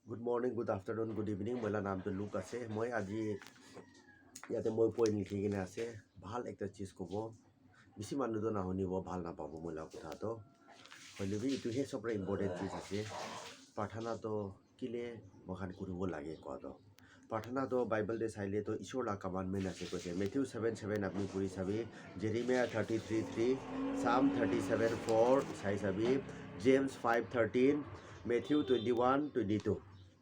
Good morning, good afternoon, good evening. Mola naam to Luke ase. Moi aji yate moi point likhi kine ase. Bhal ekta cheez kobo. Bisi manu to nahoni bo bhal na pabo mola kotha to. Hoile bi itu he sobra important cheez ase. Prathana to kile mohan kuribo lage ko to. Prathana to Bible de saile to Ishor la commandment ase koise. Matthew 7:7 apni puri sabi. Jeremiah 33:3, Psalm 37:4 sai sabi. James 5:13, Matthew 21:22.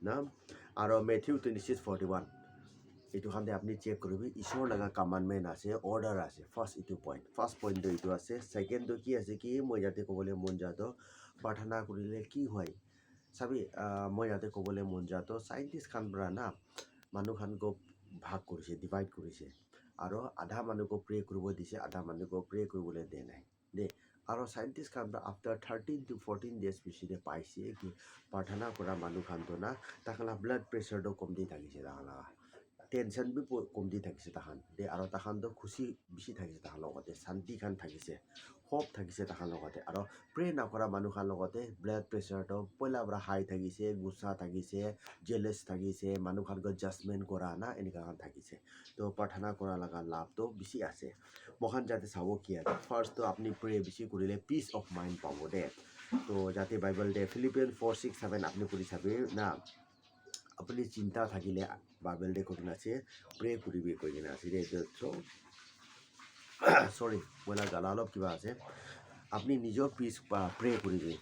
না আৰু Matthew 26:41 এইটো খান আপনি check কৰিবি ঈশ্বৰ লগা কমাণ্ডমেণ্ট আছে order আছে first এইটো ফাৰ্ষ্ট পইণ্টটো এইটো আছে ছেকেণ্ডটো কি আছে কি মই ইয়াতে ক'বলৈ মন যাতো প্ৰাৰ্থনা কৰিলে কি হয় চাবি মই ইয়াতে ক'বলৈ মন যাতো চাইণ্টিষ্ট খান পৰা না মানুহ খানকো ভাগ কৰিছে ডিভাইড কৰিছে আৰু আধা মানুহকো প্ৰে কৰিব দিছে আধা মানুহকো প্ৰে কৰিবলৈ দিয়া নাই দে আৰু scientist Khan after 13 to 14 days পিছতে পাইছে কি প্ৰাৰ্থনা কৰা মানুহ খানটো না তাহাঁতৰ ব্লাড প্ৰেছাৰটো কমতি থাকিছে তাহাঁতৰ টেনশ্যন বি কমতি থাকিছে তাহাঁত দে আৰু তাহাঁতৰ খুচি বেছি থাকিছে তাহাঁৰ লগতে শান্তি খান থাকিছে হোপ থাকিছে তাহাঁৰ লগতে আৰু প্ৰে নকৰা মানুহ খান লগতে ব্লাড প্ৰেছাৰটো পইলাৰ পৰা হাই থাকিছে গুচা থাকিছে জেলেছ থাকিছে মানুহ খানক জাজমেণ্ট কৰা না এনেকুৱা খান থাকিছে তো প্ৰাৰ্থনা কৰা লগা লাভটো বেছি আছে মহান যাতে চাব কি আছে ফাৰ্ষ্টটো আপুনি প্ৰে বেছি কৰিলে পিচ অফ মাইণ্ড পাব দে তো যাতে বাইবেল দে ফিলিপিয়ান 4:6-7 আপনি পঢ়ি চাবি না আপুনি চিন্তা থাকিলে বাইবেল দে কৈ আছে প্ৰে কৰিবি কৈ কিনে আছে দে সৰি মই গালা অলপ কিবা আছে আপুনি নিজৰ পিচ প্ৰে কৰিবি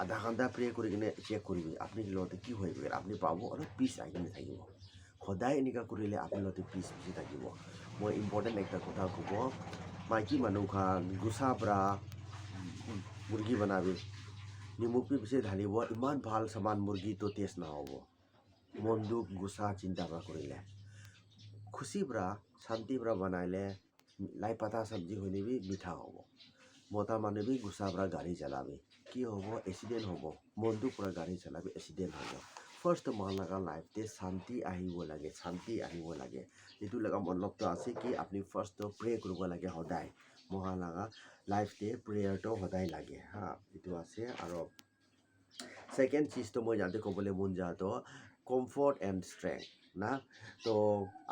আধা ঘণ্টা প্ৰে কৰি কিনে চেক কৰিবি আপুনি লগতে কি হৈ গ'ল আপুনি পাব আৰু পিচ আহি কিনে থাকিব সদায় এনেকুৱা কৰিলে আপোনাৰ লগতে পিচ বেছি থাকিব মই ইম্পৰ্টেণ্ট একটা কথা ক'ব মাইকী মানুহ খান গুচা পৰা মুৰ্গী বনাবি নিমখ বেছি ঢালিব ইমান ভাল চামান মুৰ্গীটো টেষ্ট নহ'ব মনদুখ গুচা চিন্তা পৰা কৰিলে খুচি পৰা শান্তি পৰা বনাইলে লাই পাতা চব্জি হৈ নিবি মিঠা হ'ব মতা মানুহ বি গুচা পৰা গাড়ী চলাবি কি হ'ব এক্সিডেণ্ট হ'ব মনদুখ পৰা গাড়ী চলাবি এক্সিডেণ্ট হ'ব ফাৰ্ষ্ট মান লগা লাইফতে শান্তি আহিব লাগে এইটো লগা মতলবটো আছে কি আপুনি ফাৰ্ষ্টটো প্ৰে কৰিব লাগে সদায় মহা লগা লাইফতে প্ৰেয়াৰটো সদায় লাগে হা এইটো আছে আৰু ছেকেণ্ড চিজটো মই ইয়াতে ক'বলৈ মন যাওঁতো কমফৰ্ট এণ্ড ষ্ট্ৰেংথ না তো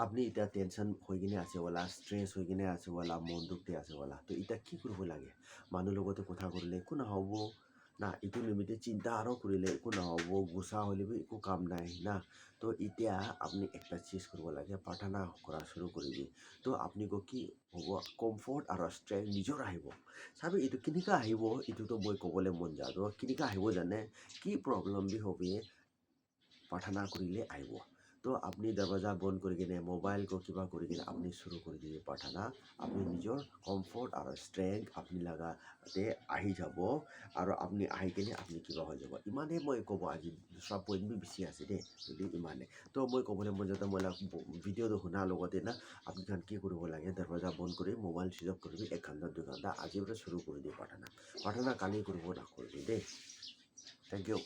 আপনি এতিয়া টেনশ্যন হৈ কিনে আছে বলা ষ্ট্ৰেছ হৈ কিনে আছে বলা মন দুখতে আছে বলা তো এতিয়া কি কৰিব লাগে মানুহ লগতে কথা কৰিলে একো নহ'ব না এইটো নিমিত্তে চিন্তা আৰু কৰিলে একো নহ'ব গুচা হ'লেও একো কাম নাই না তো এতিয়া আপুনি একটা চিজ কৰিব লাগে প্ৰাৰ্থনা কৰা শুৰু কৰিবি তো আপুনি কি হ'ব কমফৰ্ট আৰু ষ্ট্ৰেংথ নিজৰ আহিব চাবি এইটো কেনেকুৱা আহিব এইটোতো মই ক'বলৈ মন যাওঁ কেনেকুৱা আহিব জানে কি প্ৰব্লেম বি হ'বি প্ৰাৰ্থনা কৰিলে আহিব তো আপুনি দৰৱাজা বন্ধ কৰি কিনে মোবাইল কিবা কৰি কিনে আপুনি শুৰু কৰি দিবি প্ৰাৰ্থনা আপুনি নিজৰ কমফৰ্ট আৰু ষ্ট্ৰেংথ আপুনি লগাতে আহি যাব আৰু আপুনি আহি কিনে আপুনি কিবা হৈ যাব ইমানেই মই ক'ব আজি দুটা পইণ্ট বি বেছি আছে দেই যদি ইমানে তো মই ক'বলৈ মন যাওঁতে মই ভিডিঅ'টো শুনাৰ লগতে না আপুনি খান কি কৰিব লাগে দৰৱাজা বন্ধ কৰি মোবাইল চুইচ অফ কৰিবি 1 ঘণ্টা 2 ঘণ্টা আজিৰ পৰা শুৰু কৰি দিবি প্ৰাৰ্থনা কালি কৰিব নকৰিবি দেই থেংক ইউ